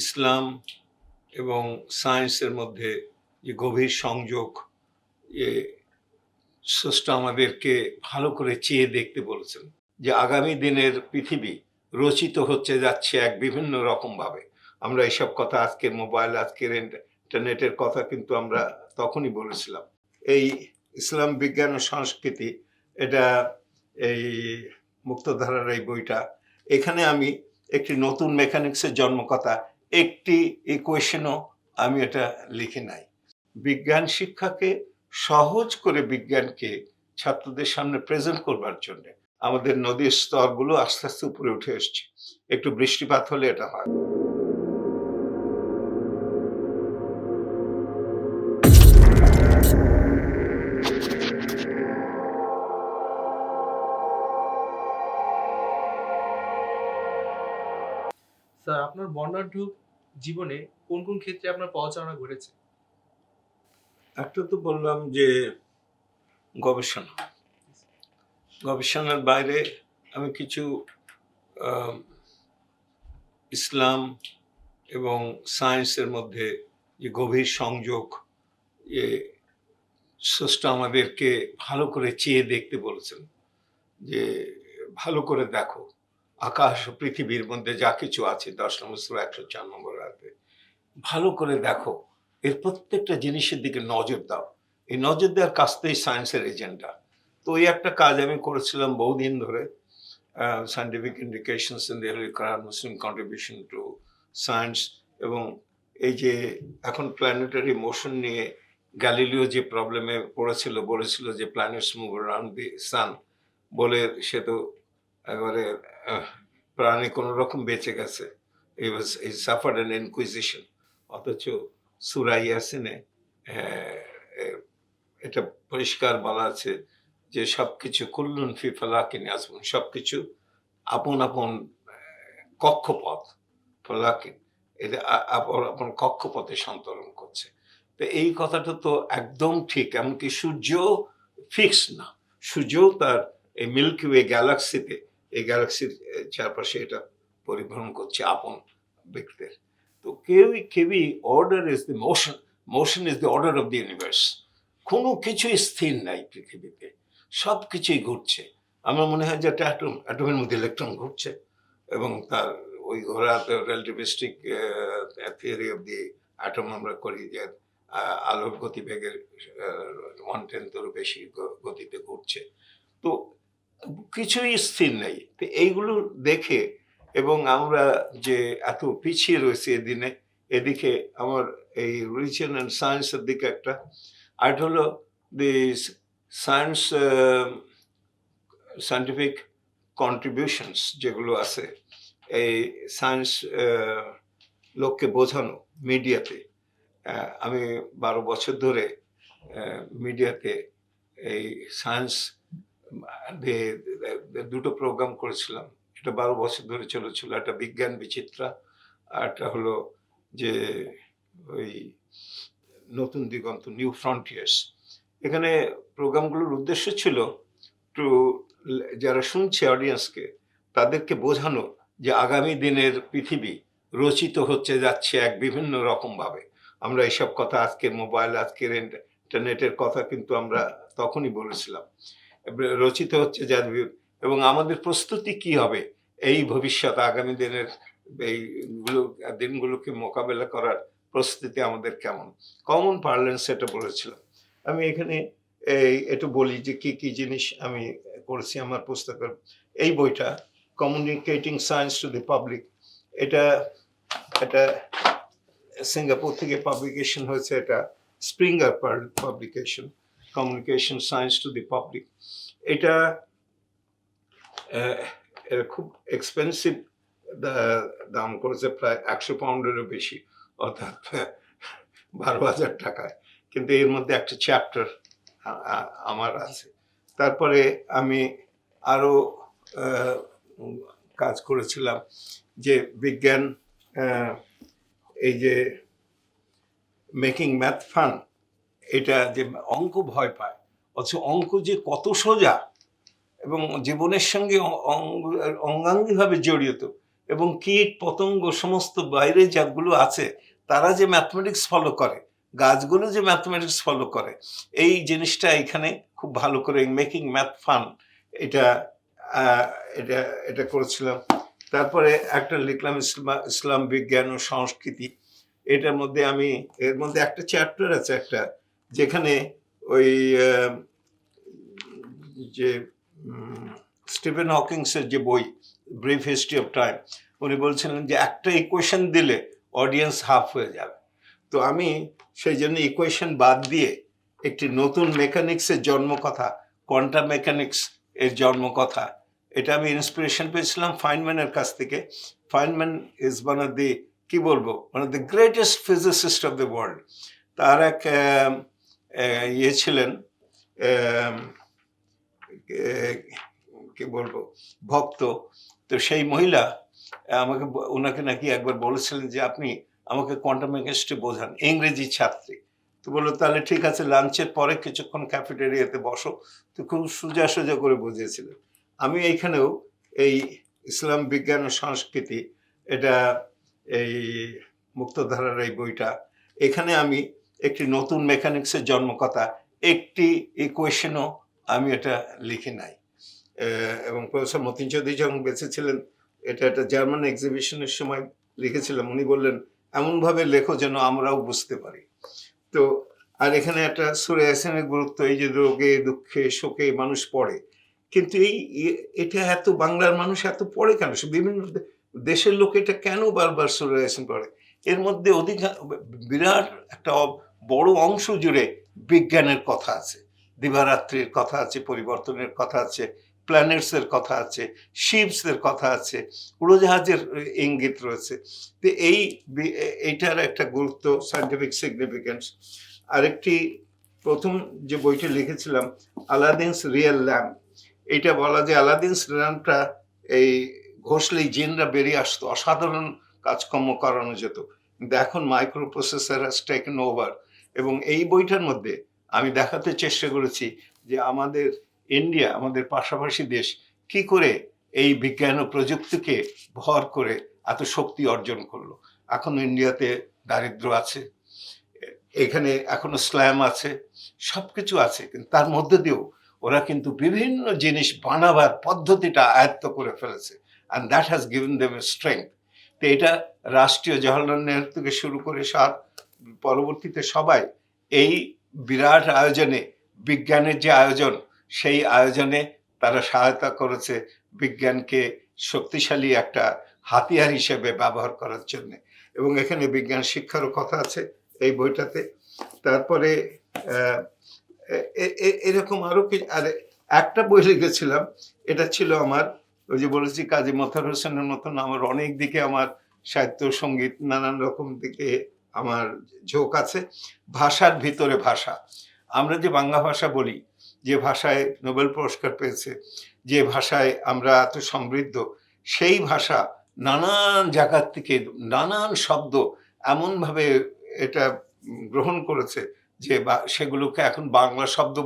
ইসলাম এবং সায়েন্সের মধ্যে যে গভীর সংযোগ, যে স্রষ্টা আমাদেরকে ভালো করে চেয়ে দেখতে বলেছেন, যে আগামী দিনের পৃথিবী রচিত হচ্ছে যাচ্ছে এক বিভিন্ন রকমভাবে। আমরা এইসব কথা আজকের মোবাইল, আজকের ইন্টারনেটের কথা কিন্তু আমরা তখনই বলেছিলাম। এই ইসলাম বিজ্ঞান ও সংস্কৃতি, এটা এই মুক্তধারার এই বইটা, এখানে আমি একটি নতুন মেকানিক্সের জন্মকথা, একটি ইকুয়েশনও আমি এটা লিখি নাই। বিজ্ঞান শিক্ষাকে সহজ করে বিজ্ঞানকে ছাত্রদের সামনে প্রেজেন্ট করবার জন্য আমাদের নদীর স্তরগুলো আস্তে আস্তে উপরে উঠে এসছে। একটু বৃষ্টিপাত হলে এটা হয়। স্যার, আপনার বর্ণাঢ্য জীবনে কোন কোন ক্ষেত্রে আপনার পদচারণা ঘটেছে? একটা তো বললাম যে গবেষণা, গবেষণার বাইরে আমি কিছু ইসলাম এবং সায়েন্সের মধ্যে যে গভীর সংযোগ, যে স্রষ্টা আমাদেরকে ভালো করে চেয়ে দেখতে বলেছেন, যে ভালো করে দেখো আকাশ ও পৃথিবীর মধ্যে যা কিছু আছে, 10 নম্বর সূরা 104 নম্বর আয়াতে, ভালো করে দেখো, এর প্রত্যেকটা জিনিসের দিকে নজর দাও। এই নজর দেওয়ার কাজটাই সায়েন্সের এজেন্ডা। তো ওই একটা কাজ আমি করেছিলাম বহুদিন ধরে, scientific indications in the early Quran Muslim contribution to science. এবং এই যে এখন প্ল্যানেটারি মোশন নিয়ে গ্যালিলিও যে প্রবলেমে পড়েছিল, বলেছিল যে প্ল্যানেটস মুভ অ্যারাউন্ড দি সান বলে, সে তো এবারে প্রাণী কোনো রকম বেঁচে গেছে। ই সাফার্ড অ্যান ইনকুইজিশন। অথচ সূরা ইয়াসিনে এটা পরিষ্কার বলা আছে যে সবকিছু কুল্লুন ফি ফালাকিন ইয়াসবুন, সবকিছু আপন আপন কক্ষপথ, ফালাকিন, এটা আপন কক্ষপথে সন্তরণ করছে। তো এই কথাটা তো একদম ঠিক। এমনকি সূর্য ফিক্স না, সূর্যও তার এই মিল্কি ওয়ে গ্যালাক্সিতে, এই গ্যালাক্সির চারপাশে এটা পরিভ্রমণ করছে আপন ব্যক্তির। তো কেউই order is the motion, motion is the order of the universe. কোনো কিছুই স্থির নাই পৃথিবীতে, সব কিছুই ঘুরছে। আমার মনে হয় যে একটা অ্যাটমের মধ্যে ইলেকট্রন ঘুরছে এবং তার ওই ঘোরাতে relativistic theory of the atom আমরা করি যে আলোর গতিবেগের 1/10 বেশি গতিতে ঘুরছে। তো কিছুই স্থির নেই। তো এইগুলো দেখে এবং আমরা যে এত পিছিয়ে রয়েছে এদিকে আমার এই রিলিজিয়ন অ্যান্ড সায়েন্সের দিকে একটা, আর হলো দি সায়েন্স, সায়েন্টিফিক কন্ট্রিবিউশনস যেগুলো আছে, এই সায়েন্স লোককে বোঝানো মিডিয়াতে। আমি 12 বছর ধরে মিডিয়াতে এই সায়েন্স দুটো প্রোগ্রাম করেছিলাম। এটা 12 বছর ধরে চলেছিল। একটা বিজ্ঞান বিচিত্রা, আর একটা হলো যে ওই নতুন দিগন্ত, নিউ ফ্রন্টিয়ার্স। এখানে প্রোগ্রামগুলোর উদ্দেশ্য ছিল টু, যারা শুনছে অডিয়েন্সকে, তাদেরকে বোঝানো যে আগামী দিনের পৃথিবী রচিত হচ্ছে যাচ্ছে এক বিভিন্ন রকমভাবে। আমরা এইসব কথা আজকের মোবাইল, আজকের ইন্টারনেটের কথা কিন্তু আমরা তখনই বলেছিলাম। রচিত হচ্ছে এবং আমাদের প্রস্তুতি কি হবে এই ভবিষ্যৎ আগামী দিনের দিনগুলোকে মোকাবেলা করার প্রস্তুতি আমাদের কেমন, কমন পার্লেন্স এটা বলেছিলাম। আমি এখানে একটু বলি যে কি কি জিনিস আমি করেছি আমার পুস্তকের। এই বইটা communicating science to the public, এটা সিঙ্গাপুর থেকে পাবলিকেশন হয়েছে। এটা Springer publication, communication science to the public. এটা খুব এক্সপেন্সিভ দাম করেছে, প্রায় 100 পাউন্ডেরও বেশি, অর্থাৎ 12,000 টাকায়। কিন্তু এর মধ্যে একটা চ্যাপ্টার আমার আছে। তারপরে আমি আরো কাজ করেছিলাম যে বিজ্ঞান, এই যে মেকিং ম্যাথ ফান, এটা যে অঙ্ক ভয় পায়, অথচ অঙ্ক যে কত সোজা এবং জীবনের সঙ্গে অঙ্গাঙ্গিভাবে জড়িত, এবং কীট পতঙ্গ সমস্ত বাইরে যাগুলো আছে তারা যে ম্যাথমেটিক্স ফলো করে, গাছগুলো যে ম্যাথমেটিক্স ফলো করে, এই জিনিসটা এখানে খুব ভালো করে মেকিং ম্যাথ ফান এটা এটা এটা করেছিলাম। তারপরে একটা লিখলাম ইসলাম বিজ্ঞান ও সংস্কৃতি। এটার মধ্যে এর মধ্যে একটা চ্যাপ্টার আছে একটা, যেখানে ওই যে স্টিফেন হকিংসের যে বই ব্রিফ হিস্ট্রি অফ টাইম, উনি বলছিলেন যে একটা ইকুয়েশন দিলে অডিয়েন্স হাফ হয়ে যাবে। তো আমি সেই জন্য ইকুয়েশন বাদ দিয়ে একটি নতুন মেকানিক্সের জন্মকথা, কোয়ান্টাম মেকানিক্স এর জন্মকথা, এটা আমি ইন্সপিরেশন পেয়েছিলাম ফাইনম্যানের কাছ থেকে। Feynman is one of the, কি বলবো, one of the greatest physicist of the world. তার এক ইয়ে ছিলেন, কি বলবো, ভক্ত। তো সেই মহিলা আমাকে, ওনাকে নাকি একবার বলেছিলেন যে আপনি আমাকে কোয়ান্টাম মেকানিক্সটি বোঝান, ইংরেজি ছাত্রী। তো বললো তাহলে ঠিক আছে, লাঞ্চের পরে কিছুক্ষণ ক্যাফেটেরিয়াতে বসো। তো খুব সোজা সোজা করে বুঝিয়েছিলেন। আমি এইখানেও এই ইসলাম বিজ্ঞান ও সংস্কৃতি, এটা এই মুক্তধারার এই বইটা, এখানে আমি একটি নতুন মেকানিক্সের জন্মকথা, একটি ইকুয়েশনও আমি এটা লিখি নাই। এবং প্রফেসর মতিন চৌধুরী যখন বেঁচে ছিলেন, এটা একটা জার্মান এক্সিবিশনের সময় লিখেছিলাম, উনি বললেন এমনভাবে লেখো যেন আমরাও বুঝতে পারি। তো আর এখানে একটা সূরা ইয়াসিনের গুরুত্ব, এই যে রোগে দুঃখে শোকে মানুষ পড়ে, কিন্তু এটা এত বাংলার মানুষ এত পড়ে কেন? বিভিন্ন দেশের লোক এটা কেন বারবার সূরা ইয়াসিন পড়ে? এর মধ্যে বিরাট একটা বড় অংশ জুড়ে বিজ্ঞানের কথা আছে, দিবারাত্রির কথা আছে, পরিবর্তনের কথা আছে, প্ল্যানেটসের কথা আছে, শিপসের কথা আছে, উড়োজাহাজের ইঙ্গিত রয়েছে। তো এইটার একটা গুরুত্ব, সায়েন্টিফিক সিগনিফিকেন্স। আরেকটি প্রথম যে বইটি লিখেছিলাম আলাদিনস রিয়েল ল্যাম্প, এইটা বলা যে আলাদিনস ল্যাম্পটা এই ঘষলেই জিনরা বেরিয়ে আসতো, অসাধারণ কাজকর্ম করানো যেত। কিন্তু এখন micro processor has taken over. এবং এই বইটার মধ্যে আমি দেখাতে চেষ্টা করেছি যে আমাদের ইন্ডিয়া, আমাদের পাশাপাশি দেশ, কি করে এই বিজ্ঞান ও প্রযুক্তিকে ভর করে এত শক্তি অর্জন করলো। এখন ইন্ডিয়াতে দারিদ্র আছে, এখানে এখনো স্ল্যাম আছে, সবকিছু আছে, কিন্তু তার মধ্যে দিয়েও ওরা কিন্তু বিভিন্ন জিনিস বানাবার পদ্ধতিটা আয়ত্ত করে ফেলেছে, and that has given them strength. তো এটা রাষ্ট্রীয় জওহরলাল নেহরু থেকে শুরু করে পরবর্তীতে সবাই এই বিরাট আয়োজনে, বিজ্ঞানের যে আয়োজন, সেই আয়োজনে তারা সহায়তা করেছে বিজ্ঞানকে শক্তিশালী একটা হাতিয়ার হিসেবে ব্যবহার করার জন্য। এবং এখানে বিজ্ঞান শিক্ষারও কথা আছে এই বইটাতে। তারপরে এরকম আরো কি, আর একটা বই লিখেছিলাম, এটা ছিল আমার, ওই যে বলেছি কাজী মোতাহার হোসেনের মতন আমার অনেক দিকে, আমার সাহিত্য সঙ্গীত নানান রকম দিকে আমার ঝোঁক আছে। ভাষার ভিতরে ভাষা, আমরা যে বাংলা ভাষা বলি, যে ভাষায় নোবেল পুরস্কার পেয়েছে, যে ভাষায় আমরা এত সমৃদ্ধ, সেই ভাষা নানান জায়গার থেকে নানান শব্দ এমনভাবে এটা গ্রহণ করেছে যে সেগুলোকে এখন বাংলা শব্দ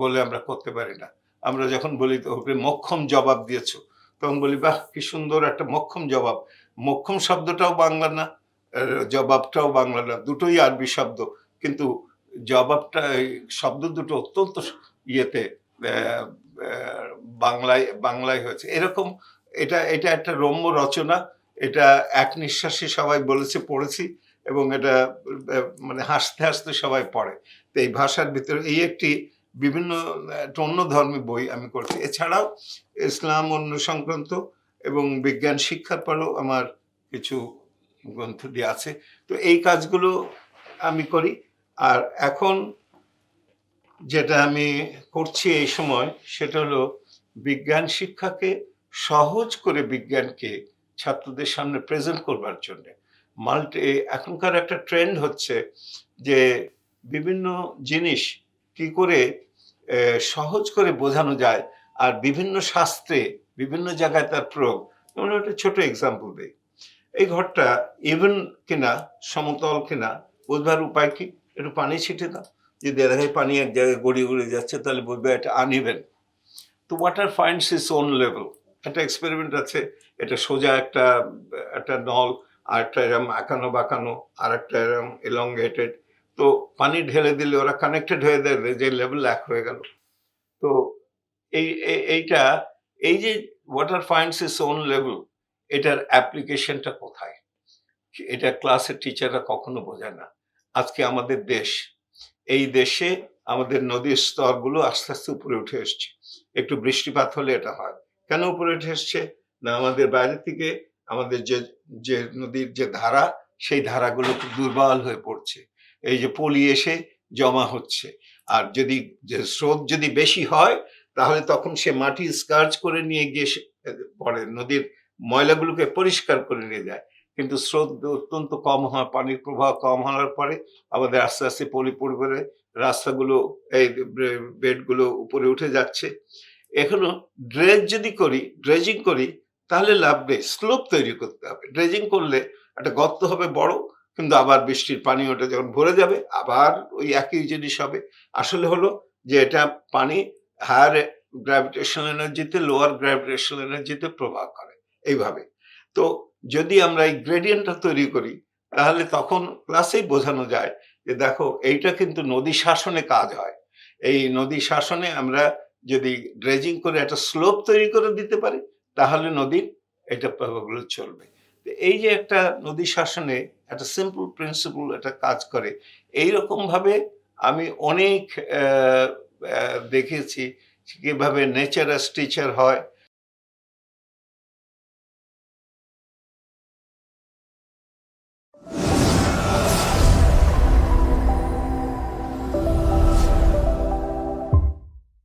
বলে আমরা করতে পারি না। আমরা যখন বলি তো মোক্ষম জবাব দিয়েছ, তখন বলি বাহ কি সুন্দর একটা মোক্ষম জবাব। মোক্ষম শব্দটাও বাংলা না, জবাবটাও বাংলা না, দুটোই আরবি শব্দ, কিন্তু জবাবটা, শব্দ দুটো অত্যন্ত ইয়েতে বাংলায় হয়েছে। এরকম এটা একটা রম্য রচনা। এটা এক নিঃশ্বাসে সবাই বলেছে, পড়েছি, এবং এটা মানে হাসতে হাসতে সবাই পড়ে। তো এই ভাষার ভিতরে এই একটি বিভিন্ন অন্য ধর্মী বই আমি করছি। এছাড়াও ইসলাম অন্য সংক্রান্ত এবং বিজ্ঞান শিক্ষার পরেও আমার কিছু গ্রন্থ দিয়ে আছে। তো এই কাজগুলো আমি করি। আর এখন যেটা আমি করছি এই সময়, সেটা হলো বিজ্ঞান শিক্ষাকে সহজ করে বিজ্ঞানকে ছাত্রদের সামনে প্রেজেন্ট করবার জন্য এখনকার একটা ট্রেন্ড হচ্ছে যে বিভিন্ন জিনিস কি করে সহজ করে বোঝানো যায়, আর বিভিন্ন শাস্ত্রে বিভিন্ন জায়গায় তার প্রয়োগ। যেমন একটা ছোট এক্সাম্পল দিই, এই ঘরটা ইভেন কিনা সমতল কিনা বুঝবার উপায় কি? একটু পানি ছিটে দাও, যদি দেখায় পানি এক জায়গায় গড়িয়ে গড়িয়ে যাচ্ছে, তাহলে বুঝবে এটা আনইভেন। তো water finds its own level. একটা এক্সপেরিমেন্ট আছে, এটা সোজা একটা একটা নল, আর একটা এরম আঁকানো বাঁকানো, আর একটা এরম এলংগেটেড। তো পানি ঢেলে দিলে ওরা কানেক্টেড হয়ে যাবে, যে লেভেল এক হয়ে গেল। তো এইটা, এই যে water finds its own level, এটার অ্যাপ্লিকেশনটা কোথায়? এটা ক্লাসের টিচাররা কখনো বোঝায় না। আজকে আমাদের দেশ, এই দেশে আমাদের নদীর স্তরগুলো আস্তে আস্তে উপরে উঠে এসছে। একটু বৃষ্টিপাত হলে এটা হয়। কেন উপরে উঠে এসছে? না, আমাদের বাইরে থেকে আমাদের যে যে নদীর যে ধারা, সেই ধারাগুলো খুব দুর্বল হয়ে পড়ছে। এই যে পলি এসে জমা হচ্ছে। আর যদি যে স্রোত যদি বেশি হয়, তাহলে তখন সে মাটি স্কার্চ করে নিয়ে গিয়ে পরে নদীর ময়লাগুলোকে পরিষ্কার করে নিয়ে যায়। কিন্তু স্রোত অত্যন্ত কম হয়, পানির প্রবাহ কম হওয়ার পরে আমাদের আস্তে আস্তে পলি পরিবারে রাস্তাগুলো, এই বেডগুলো উপরে উঠে যাচ্ছে। এখনো ড্রেজিং করি, তাহলে লাভ নেই, স্লোপ তৈরি করতে হবে। ড্রেজিং করলে একটা গর্ত হবে বড়, কিন্তু আবার বৃষ্টির পানি ওটা যখন ভরে যাবে আবার ওই একই জিনিস হবে। আসলে হলো যে এটা পানি হায়ার গ্র্যাভিটেশনাল এনার্জিতে লোয়ার গ্র্যাভিটেশনাল এনার্জিতে প্রবাহ করে এইভাবে। তো যদি আমরা এই গ্রেডিয়েন্টটা তৈরি করি, তাহলে তখন ক্লাসেই বোঝানো যায় যে দেখো, এইটা কিন্তু নদী শাসনে কাজ হয়। এই নদী শাসনে আমরা যদি ড্রেজিং করে একটা স্লোপ তৈরি করে দিতে পারি, তাহলে নদীর এটা প্রভাবগুলো চলবে। তো এই যে একটা নদী শাসনে একটা সিম্পল প্রিন্সিপল এটা কাজ করে, এইরকম ভাবে আমি অনেক দেখেছি কিভাবে নেচার অ্যাজ টিচার হয়।